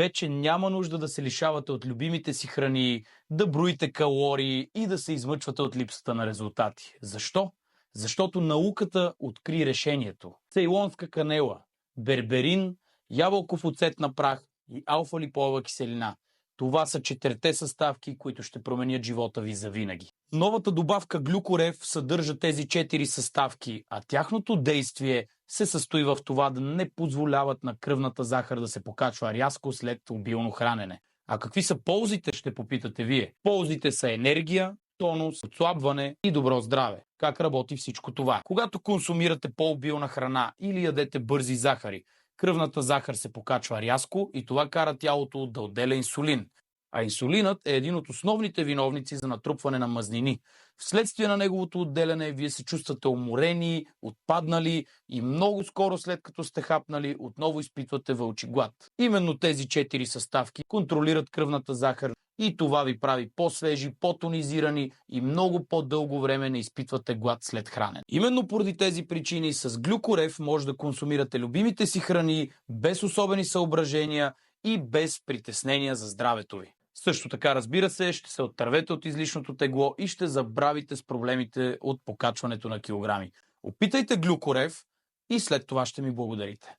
Вече няма нужда да се лишавате от любимите си храни, да броите калории и да се измъчвате от липсата на резултати. Защо? Защото науката откри решението. Цейлонска канела, берберин, ябълков оцет на прах и алфа-липоева киселина. Това са 4 съставки, които ще променят живота ви завинаги. Новата добавка Глюкорев съдържа тези 4 съставки, а тяхното действие се състои в това да не позволяват на кръвната захар да се покачва рязко след обилно хранене. А какви са ползите, ще попитате вие? Ползите са енергия, тонус, отслабване и добро здраве. Как работи всичко това? Когато консумирате по-обилна храна или ядете бързи захари, кръвната захар се покачва рязко и това кара тялото да отделя инсулин. А инсулинът е един от основните виновници за натрупване на мазнини. Вследствие на неговото отделяне вие се чувствате уморени, отпаднали и много скоро след като сте хапнали, отново изпитвате вълчи глад. Именно тези 4 съставки контролират кръвната захар и това ви прави по-свежи, по-тонизирани и много по-дълго време не изпитвате глад след хранене. Именно поради тези причини с Глюкорев може да консумирате любимите си храни без особени съображения и без притеснения за здравето ви. Също така, разбира се, ще се отървете от излишното тегло и ще забравите с проблемите от покачването на килограми. Опитайте Глюкорев и след това ще ми благодарите.